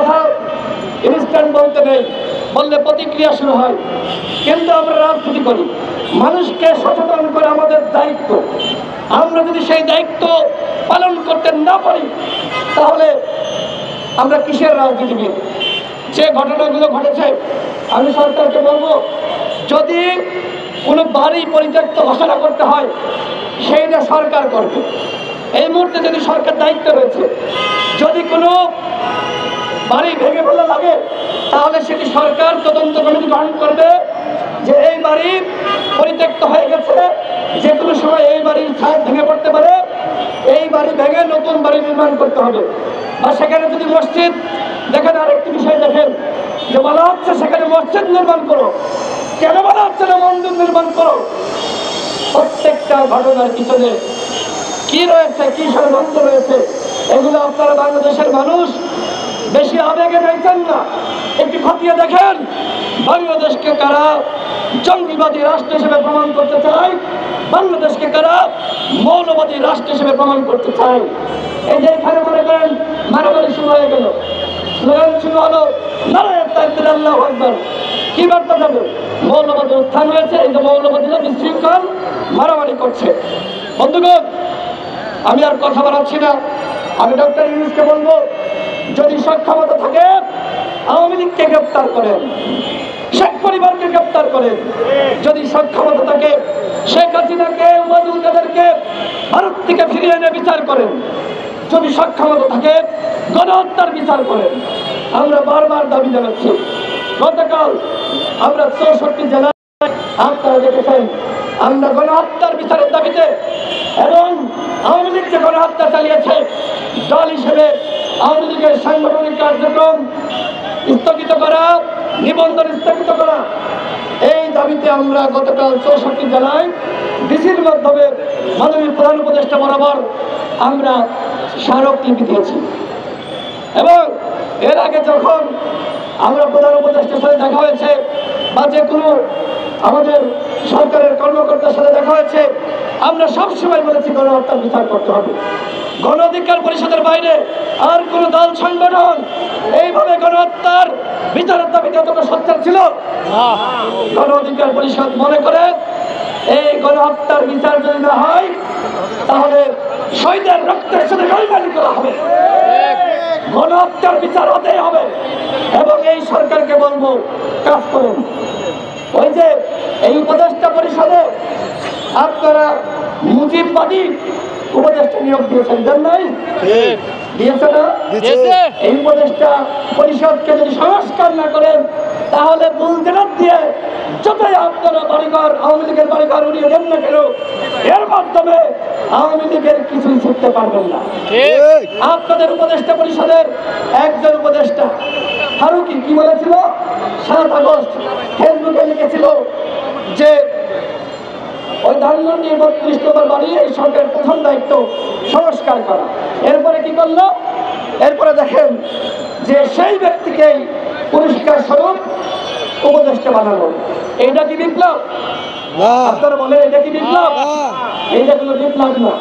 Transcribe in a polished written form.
কথা ইনস্ট্যান্ট বলতে নেই, বললে প্রতিক্রিয়া শুরু হয়। কিন্তু আমরা রাজনীতি করি, মানুষকে সচেতন করে আমাদের দায়িত্ব। আমরা যদি সেই দায়িত্ব পালন করতে না পারি তাহলে আমরা কিসের রাজনীতিবিদ? যে ঘটনাগুলো ঘটেছে, আমি সরকারকে বলবো, যদি কোনো বাড়ি পরিত্যক্ত ঘোষণা করতে হয় সেইটা সরকার করবে। এই মুহূর্তে যদি সরকার দায়িত্ব রয়েছে, যদি কোনো বাড়ি ভেঙে ফেলা লাগে তাহলে সেটি সরকার তদন্ত কমিটি গঠন করবে যে এই বাড়ি পরিত্যক্ত হয়ে গেছে, যে কোনো সময় এই বাড়ির ছাদ ভেঙে পড়তে পারে, এই বাড়ি ভেঙে নতুন বাড়ি নির্মাণ করতে হবে। আর সেখানে যদি মসজিদ দেখেন, আরেকটি বিষয় দেখেন যে বলা হচ্ছে সেখানে মসজিদ নির্মাণ করো, কেন বলা হচ্ছে না মন্দির নির্মাণ করো? প্রত্যেকটা ঘটনার পিছনে কি রয়েছে, কি ষড়যন্ত্র রয়েছে, এগুলো আপনারা বাংলাদেশের মানুষ বেশি আবেগে রয়েছেন না, একটু খতিয়ে দেখেন। বাংলাদেশকে কারা জঙ্গিবাদী রাষ্ট্র হিসেবে প্রমাণ করতে চায়, বাংলাদেশকে কারা মৌলবাদী রাষ্ট্র হিসেবে প্রমাণ করতে চায়। এই যে এখানে মনে করেন মারামারি শুরু হয়ে গেল, স্লোগান শুরু হলো নারায়ে তাকবীর আল্লাহু আকবার। কি বার্তা যাবে? মৌলবাদী উত্থান হয়েছে, এই যে মৌলবাদীরা বিশৃঙ্খল মারামারি করছে। বন্ধুগণ, আমি আর কথা বাড়াচ্ছি না, আমি ডক্টর ইউনূসকে বলবো, যদি সক্ষমতা থাকে আওয়ামী লীগকে গ্রেপ্তার করেন, শেখ পরিবারকে গ্রেপ্তার করেন। যদি সক্ষমতা থাকে শেখ হাসিনাকে, ওবায়দুল কাদেরকে ভারত থেকে ফিরিয়ে এনে বিচার করেন। যদি সক্ষমতা থাকে গণহত্যার বিচার করেন। আমরা বারবার দাবি জানাচ্ছি। গতকাল আমরা ৬৪ জেলায়, আপনারা দেখেছেন, আমরা গণহত্যার বিচারের দাবিতে এবং আওয়ামী লীগ যে গণহত্যা চালিয়েছে, দল হিসেবে আওয়ামী লীগের সাংগঠনিক কার্যক্রম স্থগিত করা, নিবন্ধন স্থগিত করা, এই দাবিতে আমরা গতকাল ৬৪ জেলায় ডিসির মাধ্যমে মাননীয় প্রধান উপদেষ্টা বরাবর আমরা স্মারকলিপি দিয়েছি। এবং এর আগে যখন আমরা প্রধান উপদেষ্টার সাথে দেখা হয়েছে বা যে কোনো আমাদের সরকারের কর্মকর্তার সাথে দেখা হয়েছে, আমরা সবসময় বলেছি গণহত্যার বিচার করতে হবে। গণ অধিকার পরিষদের বাইরে আর কোন দল সংগঠন এইভাবে গণহত্যার বিচারের দাবিতে যতটা সোচ্চার ছিল, গণ অধিকার পরিষদ মনে করে এই গণহত্যার বিচার যদি না হয় তাহলে শহীদের রক্তের সাথে বেইমানি করা হবে, গণহত্যার বিচার হতেই হবে। এবং এই সরকারকে বলবো, কাজ করুন। ওই যে এই উপদেষ্টা পরিষদে আপনারা মুজিববাদী উপদেষ্টা নিয়োগ দিয়েছেন, দেন নাই? দিয়েছে না? এই উপদেষ্টা পরিষদকে যদি সংস্কার না করেন তাহলে বুলডোজার দিয়ে যতই আপনারা বাড়িঘর, আওয়ামী লীগের বাড়িঘর উড়িয়ে দেন না কেন, এর মাধ্যমে আওয়ামী লীগের কিছুই শিখতে পারবেন না। আপনাদের উপদেষ্টা পরিষদের একজন উপদেষ্টা ফারুকি কি বলেছিল? ৭ আগস্ট ফেসবুকে লিখেছিল যে ওই ধানমন্ডির ৩২ নম্বর বাড়ি এই সরকারের প্রথম দায়িত্ব সংস্কার করা। এরপরে কি করলো? এরপরে দেখেন যে সেই ব্যক্তিকেই পুরস্কার স্বরূপ উপদেষ্টা বানালো। এইটা কি বিপ্লব? আপনারা বলেন এটা কি বিপ্লব? এইটা কোনো বিপ্লব না।